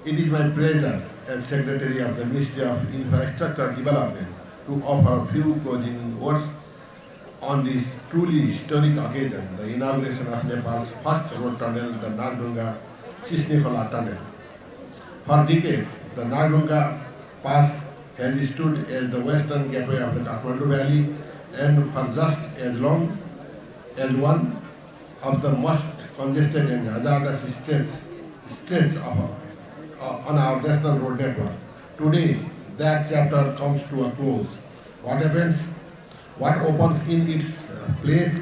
It is my pleasure as Secretary of the Ministry of Infrastructure Development to offer a few closing words on this truly historic occasion, the inauguration of Nepal's first road tunnel, the Nagdunga Sisnekola Tunnel. For decades, the Nagdunga Pass has stood as the western gateway of the Kathmandu Valley, and for just as long as one of the most congested and hazardous stretches on our national road network. Today, that chapter comes to a close. What happens? What opens in its place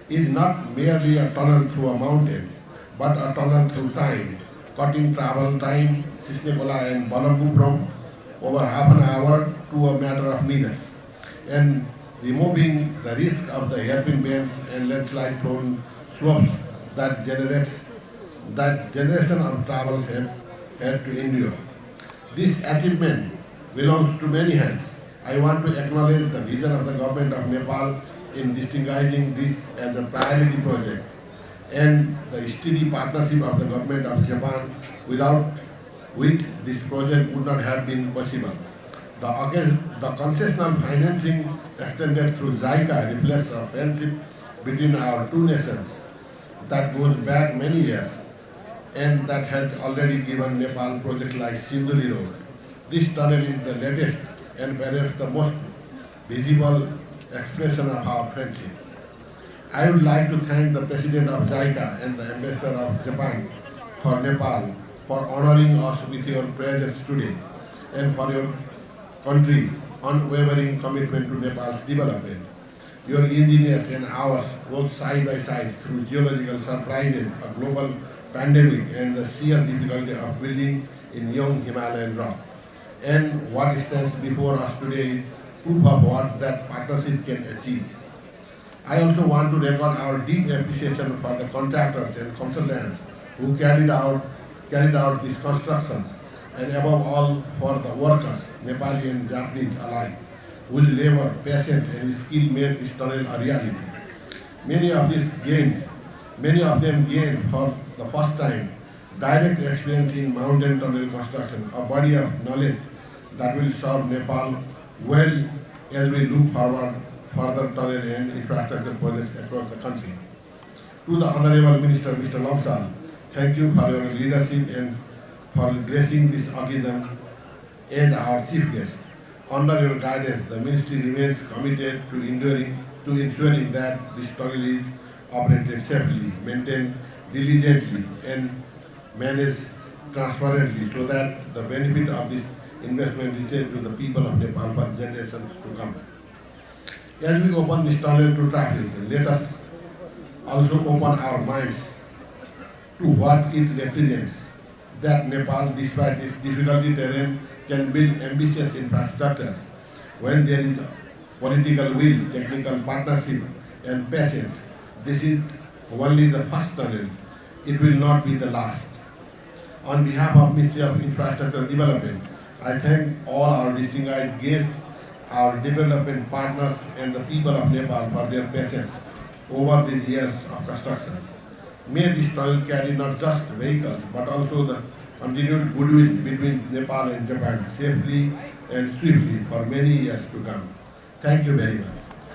is not merely a tunnel through a mountain, but a tunnel through time, cutting travel time, Sisnekola and Balambu from over half an hour to a matter of minutes, and removing the risk of the hairpin bends and landslide-prone slopes that generation of travelers have had to endure. This achievement belongs to many hands. I want to acknowledge the vision of the government of Nepal in distinguishing this as a priority project and the steady partnership of the government of Japan, without which this project would not have been possible. The concessional financing extended through JICA reflects a friendship between our two nations that goes back many years and that has already given Nepal projects like Sinduli Road. This tunnel is the latest and perhaps the most visible expression of our friendship. I would like to thank the President of JICA and the Ambassador of Japan for Nepal for honoring us with your presence today and for your country's unwavering commitment to Nepal's development. Your engineers and ours worked side by side through geological surprises, a global pandemic, and the sheer difficulty of building in young Himalayan rock. And what stands before us today is proof of what that partnership can achieve. I also want to record our deep appreciation for the contractors and consultants who carried out these constructions, and above all for the workers, Nepali and Japanese alike, whose labor, patience, and skill made this tunnel a reality. Many of these gained, Many of them gained for the first time direct experience in mountain tunnel construction, a body of knowledge that will serve Nepal well as we look forward further tunnel and infrastructure projects across the country. To the Honorable Minister, Mr. Lomsal, thank you for your leadership and for gracing this occasion as our chief guest. Under your guidance, the ministry remains committed to ensuring that this tunnel is operated safely, maintained diligently, and managed transparently so that the benefit of this investment reaches to the people of Nepal for generations to come. As we open this tunnel to traffic, let us also open our minds to what it represents, that Nepal, despite its difficult terrain, can build ambitious infrastructures when there is political will, technical partnership, and patience. This is only the first tunnel. It will not be the last. On behalf of Ministry of Infrastructure Development, I thank all our distinguished guests, our development partners, and the people of Nepal for their patience over these years of construction. May this tunnel carry not just vehicles, but also the continued goodwill between Nepal and Japan safely and swiftly for many years to come. Thank you very much.